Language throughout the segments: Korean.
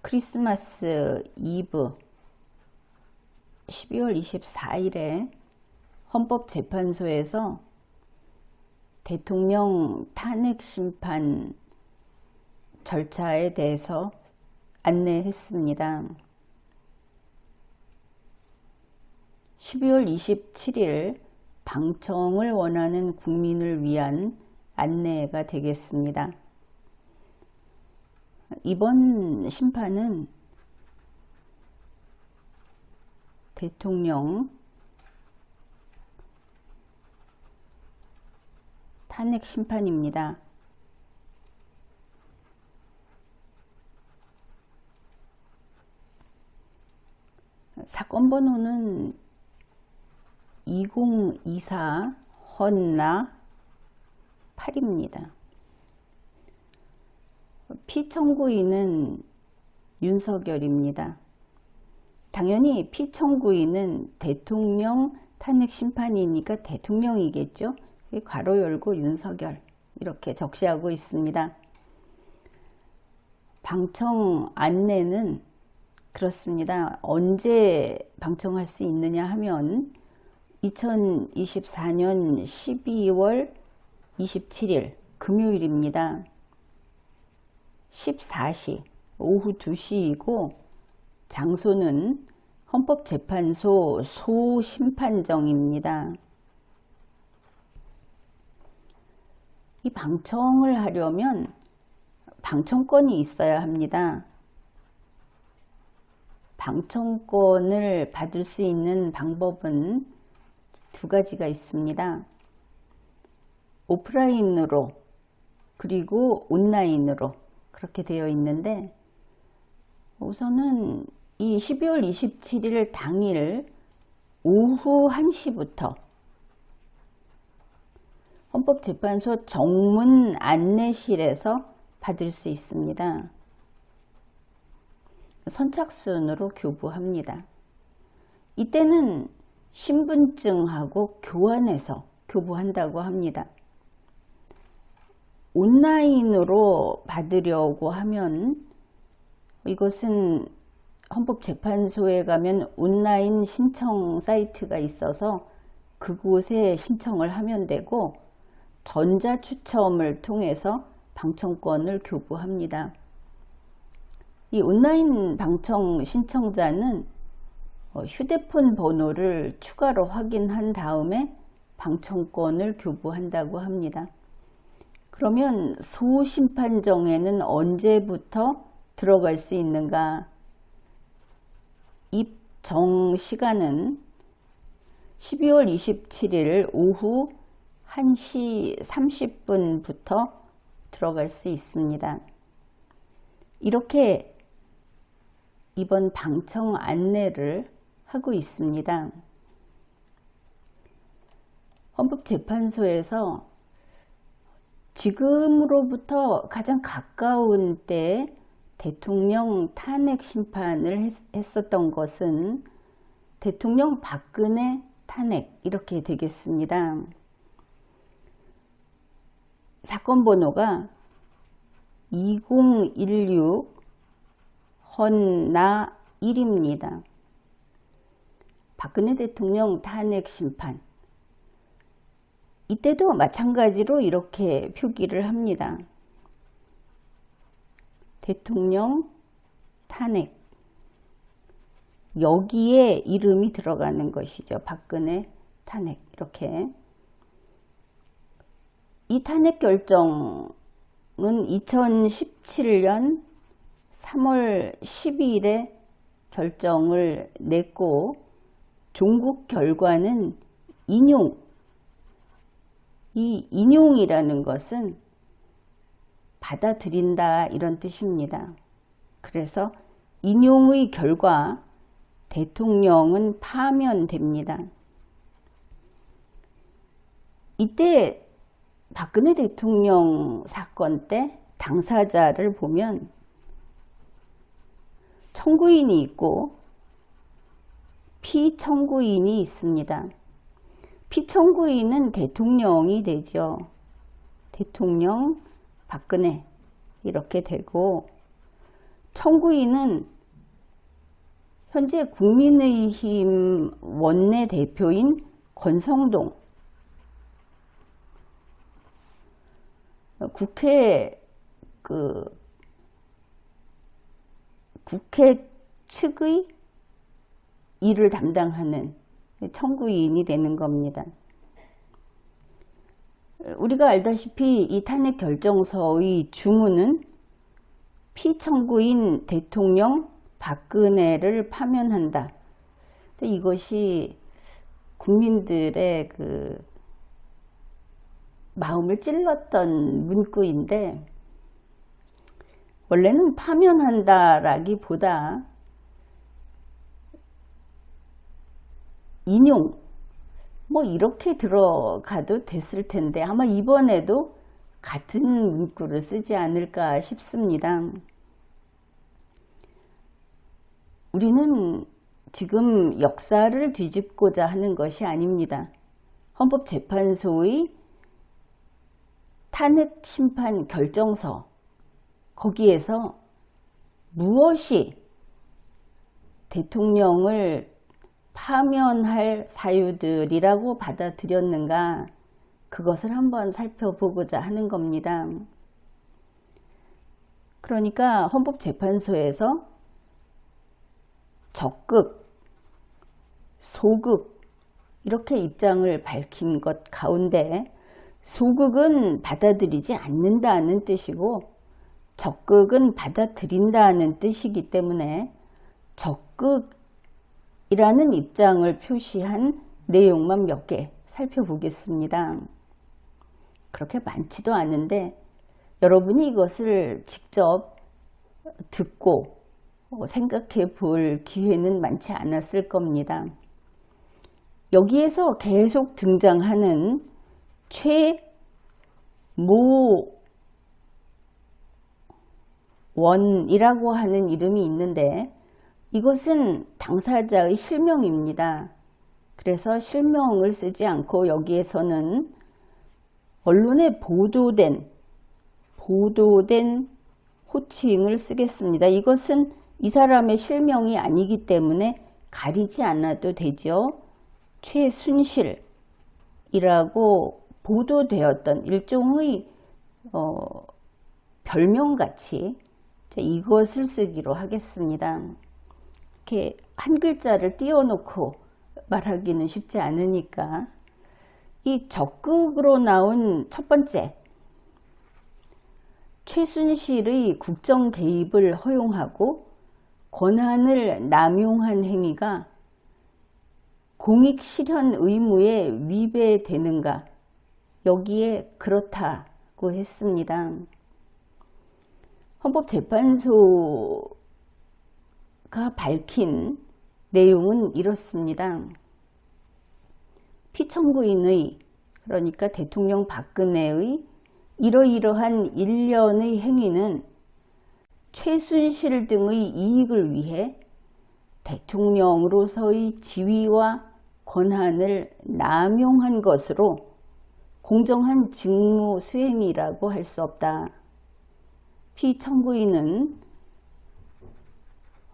크리스마스 이브 12월 24일에 헌법재판소에서 대통령 탄핵 심판 절차에 대해서 안내했습니다. 12월 27일 방청을 원하는 국민을 위한 안내가 되겠습니다. 이번 심판은 대통령 탄핵 심판입니다. 사건 번호는 2024 헌나 8입니다. 피청구인은 윤석열입니다. 당연히 피청구인은 대통령 탄핵 심판이니까 대통령이겠죠. 괄호 열고 윤석열 이렇게 적시하고 있습니다. 방청 안내는 그렇습니다. 언제 방청할 수 있느냐 하면 2024년 12월 27일 금요일입니다. 14시 오후 2시이고 장소는 헌법재판소 소심판정입니다. 이 방청을 하려면 방청권이 있어야 합니다. 방청권을 받을 수 있는 방법은 두 가지가 있습니다. 오프라인으로 그리고 온라인으로 그렇게 되어 있는데 우선은 이 12월 27일 당일 오후 1시부터 헌법재판소 정문 안내실에서 받을 수 있습니다. 선착순으로 교부합니다. 이때는 신분증하고 교환해서 교부한다고 합니다. 온라인으로 받으려고 하면 이것은 헌법재판소에 가면 온라인 신청 사이트가 있어서 그곳에 신청을 하면 되고 전자추첨을 통해서 방청권을 교부합니다. 이 온라인 방청 신청자는 휴대폰 번호를 추가로 확인한 다음에 방청권을 교부한다고 합니다. 그러면 소심판정에는 언제부터 들어갈 수 있는가? 입정 시간은 12월 27일 오후 1시 30분부터 들어갈 수 있습니다. 이렇게 이번 방청 안내를 하고 있습니다. 헌법재판소에서 지금으로부터 가장 가까운 때에 대통령 탄핵 심판을 했었던 것은 대통령 박근혜 탄핵 이렇게 되겠습니다. 사건 번호가 2016 헌나 1입니다. 박근혜 대통령 탄핵 심판. 이때도 마찬가지로 이렇게 표기를 합니다. 대통령 탄핵. 여기에 이름이 들어가는 것이죠. 박근혜 탄핵. 이렇게. 이 탄핵 결정은 2017년 3월 12일에 결정을 냈고 종국 결과는 인용. 이 인용이라는 것은 받아들인다 이런 뜻입니다. 그래서 인용의 결과 대통령은 파면됩니다. 이때 박근혜 대통령 사건 때 당사자를 보면 청구인이 있고 피청구인이 있습니다. 피청구인은 대통령이 되죠. 대통령 박근혜 이렇게 되고 청구인은 현재 국민의힘 원내대표인 권성동, 국회 측의 일을 담당하는 청구인이 되는 겁니다. 우리가 알다시피 이 탄핵 결정서의 주문은 피청구인 대통령 박근혜를 파면한다. 이것이 국민들의 마음을 찔렀던 문구인데, 원래는 파면한다라기보다 인용 이렇게 들어가도 됐을 텐데, 아마 이번에도 같은 문구를 쓰지 않을까 싶습니다. 우리는 지금 역사를 뒤집고자 하는 것이 아닙니다. 헌법재판소의 탄핵 심판 결정서, 거기에서 무엇이 대통령을 파면할 사유들이라고 받아들였는가, 그것을 한번 살펴보고자 하는 겁니다. 그러니까 헌법재판소에서 적극, 소극 이렇게 입장을 밝힌 것 가운데, 소극은 받아들이지 않는다는 뜻이고 적극은 받아들인다는 뜻이기 때문에 적극이라는 입장을 표시한 내용만 몇 개 살펴보겠습니다. 그렇게 많지도 않은데 여러분이 이것을 직접 듣고 생각해 볼 기회는 많지 않았을 겁니다. 여기에서 계속 등장하는 최모원이라고 하는 이름이 있는데, 이것은 당사자의 실명입니다. 그래서 실명을 쓰지 않고 여기에서는 언론에 보도된 호칭을 쓰겠습니다. 이것은 이 사람의 실명이 아니기 때문에 가리지 않아도 되죠. 최순실이라고 보도되었던 일종의 별명같이 이것을 쓰기로 하겠습니다. 이렇게 한 글자를 띄워놓고 말하기는 쉽지 않으니까, 이 적극으로 나온 첫 번째, 최순실의 국정 개입을 허용하고 권한을 남용한 행위가 공익 실현 의무에 위배되는가, 여기에 그렇다고 했습니다. 헌법재판소가 밝힌 내용은 이렇습니다. 피청구인의, 그러니까 대통령 박근혜의 이러이러한 일련의 행위는 최순실 등의 이익을 위해 대통령으로서의 지위와 권한을 남용한 것으로 공정한 직무 수행이라고 할 수 없다. 피청구인은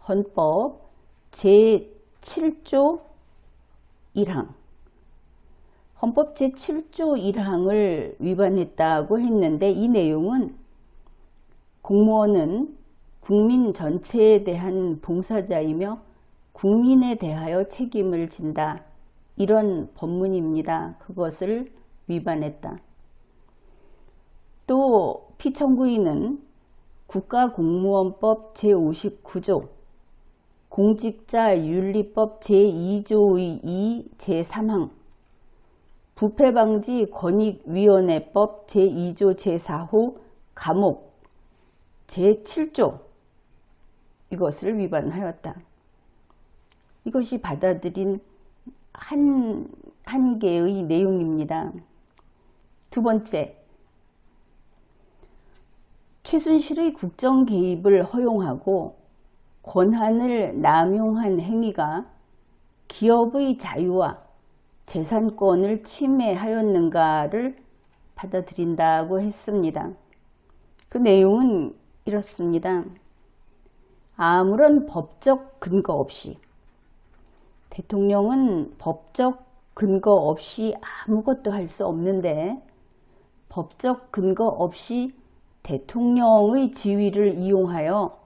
헌법 제7조 1항, 헌법 제7조 1항을 위반했다고 했는데, 이 내용은 공무원은 국민 전체에 대한 봉사자이며 국민에 대하여 책임을 진다, 이런 법문입니다. 그것을 위반했다. 또 피청구인은 국가공무원법 제59조, 공직자윤리법 제2조의 2, 제3항, 부패방지 권익위원회법 제2조 제4호 감옥 제7조, 이것을 위반하였다. 이것이 받아들인 한 개의 내용입니다. 두 번째, 최순실의 국정 개입을 허용하고 권한을 남용한 행위가 기업의 자유와 재산권을 침해하였는가를 받아들인다고 했습니다. 그 내용은 이렇습니다. 아무런 법적 근거 없이, 대통령은 법적 근거 없이 아무것도 할 수 없는데 법적 근거 없이 대통령의 지위를 이용하여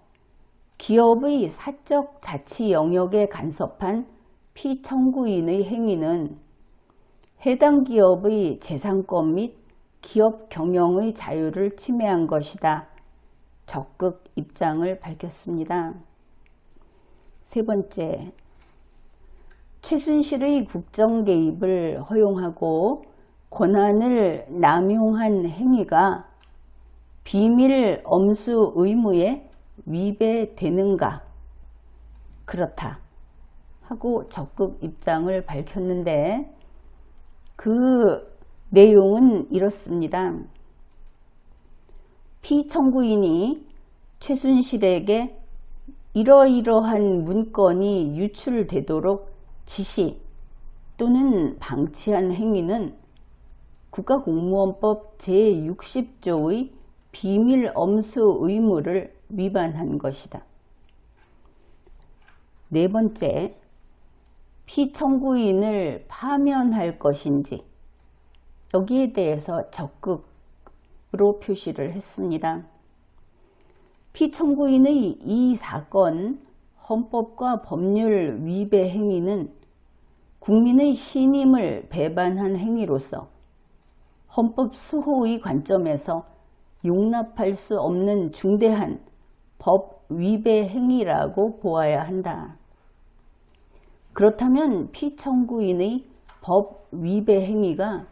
기업의 사적 자치 영역에 간섭한 피청구인의 행위는 해당 기업의 재산권 및 기업 경영의 자유를 침해한 것이다. 적극 입장을 밝혔습니다. 세 번째, 최순실의 국정 개입을 허용하고 권한을 남용한 행위가 비밀 엄수 의무에 위배되는가? 그렇다 하고 적극 입장을 밝혔는데 그 내용은 이렇습니다. 피청구인이 최순실에게 이러이러한 문건이 유출되도록 지시 또는 방치한 행위는 국가공무원법 제60조의 비밀 엄수 의무를 위반한 것이다. 네 번째, 피청구인을 파면할 것인지 여기에 대해서 적극으로 표시를 했습니다. 피청구인의 이 사건 헌법과 법률 위배 행위는 국민의 신임을 배반한 행위로서 헌법 수호의 관점에서 용납할 수 없는 중대한 법 위배 행위라고 보아야 한다. 그렇다면 피청구인의 법 위배 행위가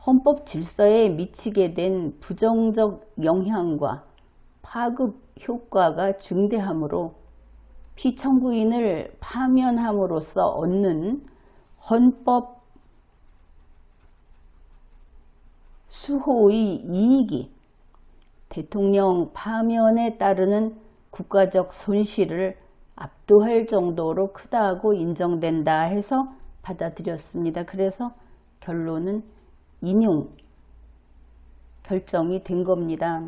헌법 질서에 미치게 된 부정적 영향과 파급 효과가 중대하므로 피청구인을 파면함으로써 얻는 헌법 수호의 이익이 대통령 파면에 따르는 국가적 손실을 압도할 정도로 크다고 인정된다 해서 받아들였습니다. 그래서 결론은 인용 결정이 된 겁니다.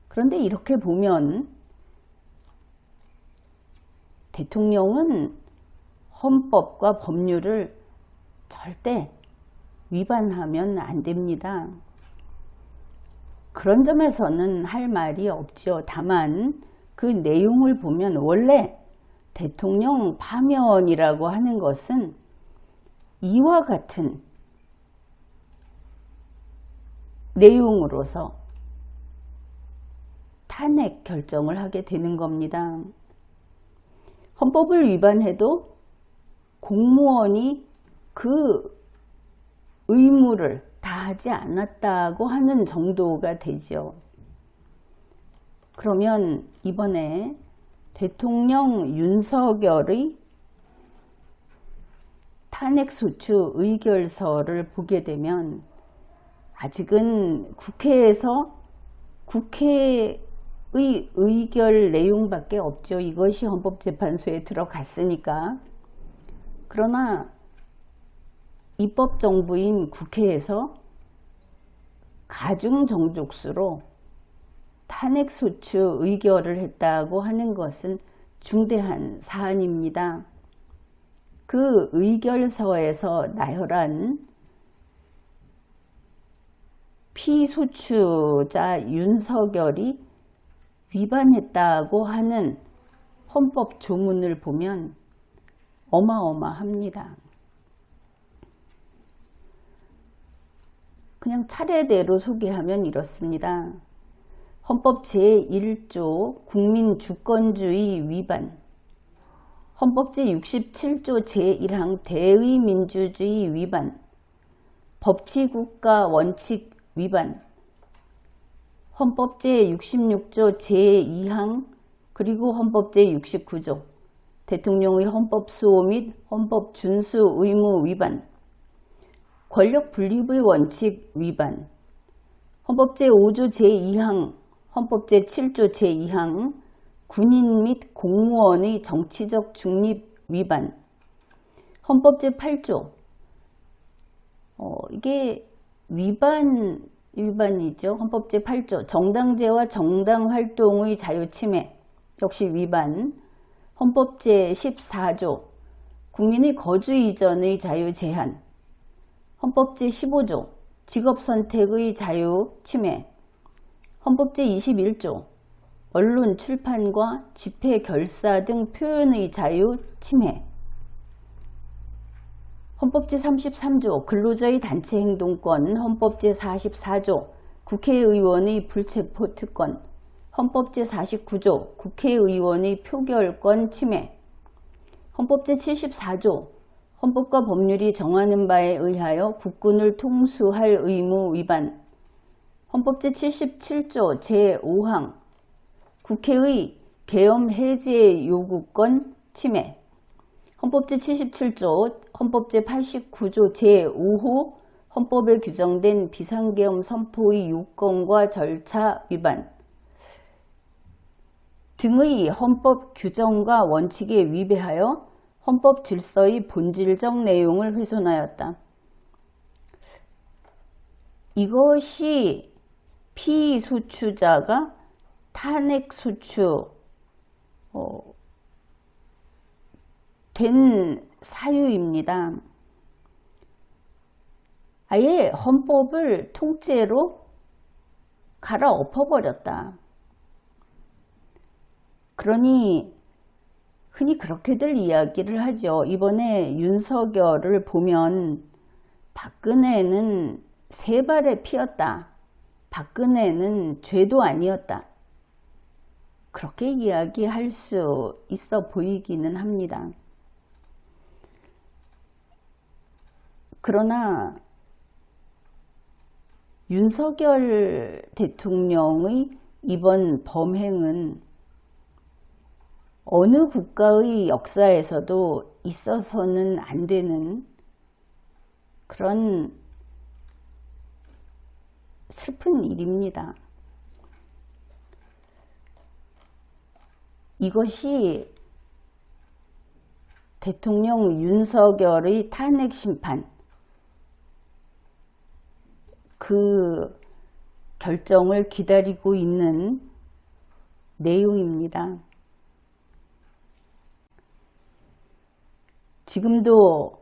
그런데 이렇게 보면 대통령은 헌법과 법률을 절대 위반하면 안 됩니다. 그런 점에서는 할 말이 없죠. 다만 그 내용을 보면 원래 대통령 파면이라고 하는 것은 이와 같은 내용으로서 탄핵 결정을 하게 되는 겁니다. 헌법을 위반해도 공무원이 그 의무를 다하지 않았다고 하는 정도가 되죠. 그러면 이번에 대통령 윤석열의 탄핵소추 의결서를 보게 되면 아직은 국회에서 국회의 의결 내용밖에 없죠. 이것이 헌법재판소에 들어갔으니까. 그러나 입법정부인 국회에서 가중정족수로 탄핵소추 의결을 했다고 하는 것은 중대한 사안입니다. 그 의결서에서 나열한 피소추자 윤석열이 위반했다고 하는 헌법 조문을 보면 어마어마합니다. 그냥 차례대로 소개하면 이렇습니다. 헌법 제1조 국민주권주의 위반, 헌법 제67조 제1항 대의민주주의 위반, 법치국가 원칙 위반, 헌법 제66조 제2항 그리고 헌법 제69조 대통령의 헌법수호 및 헌법준수 의무 위반, 권력분립의 원칙 위반, 헌법 제5조 제2항, 헌법 제7조 제2항 군인 및 공무원의 정치적 중립 위반, 헌법 제8조 이게 위반 위반이죠. 헌법 제8조 정당제와 정당활동의 자유 침해 역시 위반. 헌법 제14조 국민의 거주 이전의 자유 제한. 헌법 제15조 직업선택의 자유 침해. 헌법 제21조 언론, 출판과 집회, 결사 등 표현의 자유 침해. 헌법 제33조 근로자의 단체 행동권. 헌법 제44조 국회의원의 불체포 특권. 헌법 제49조 국회의원의 표결권 침해. 헌법 제74조 헌법과 법률이 정하는 바에 의하여 국군을 통수할 의무 위반. 헌법 제77조 제5항 국회의 계엄 해제 요구권 침해. 헌법 제77조 헌법 제89조 제5호 헌법에 규정된 비상계엄 선포의 요건과 절차 위반 등의 헌법 규정과 원칙에 위배하여 헌법 질서의 본질적 내용을 훼손하였다. 이것이 피소추자가 탄핵소추 된 사유입니다. 아예 헌법을 통째로 갈아엎어버렸다. 그러니 흔히 그렇게들 이야기를 하죠. 이번에 윤석열을 보면 박근혜는 세 발에 피었다. 박근혜는 죄도 아니었다. 그렇게 이야기할 수 있어 보이기는 합니다. 그러나 윤석열 대통령의 이번 범행은 어느 국가의 역사에서도 있어서는 안 되는 그런 슬픈 일입니다. 이것이 대통령 윤석열의 탄핵 심판, 그 결정을 기다리고 있는 내용입니다. 지금도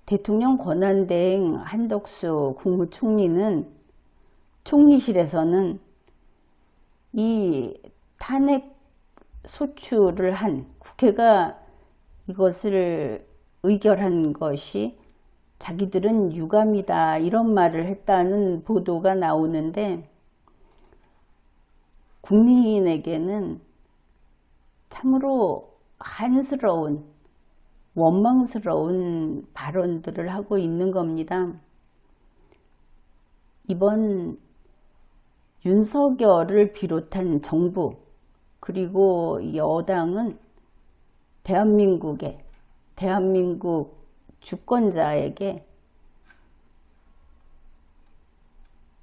대통령 권한대행 한덕수 국무총리는 총리실에서는 이 탄핵 소추를 한 국회가 이것을 의결한 것이 자기들은 유감이다 이런 말을 했다는 보도가 나오는데 국민에게는 참으로 한스러운 원망스러운 발언들을 하고 있는 겁니다. 이번 윤석열을 비롯한 정부 그리고 여당은 대한민국 주권자에게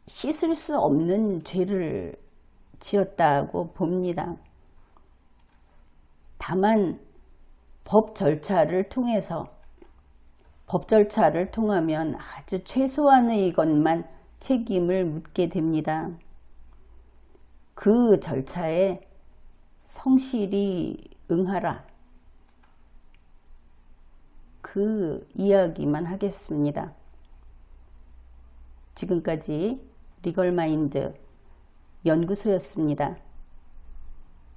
씻을 수 없는 죄를 지었다고 봅니다. 다만 법 절차를 통하면 아주 최소한의 것만 책임을 묻게 됩니다. 그 절차에 성실히 응하라. 그 이야기만 하겠습니다. 지금까지 리걸마인드 연구소였습니다.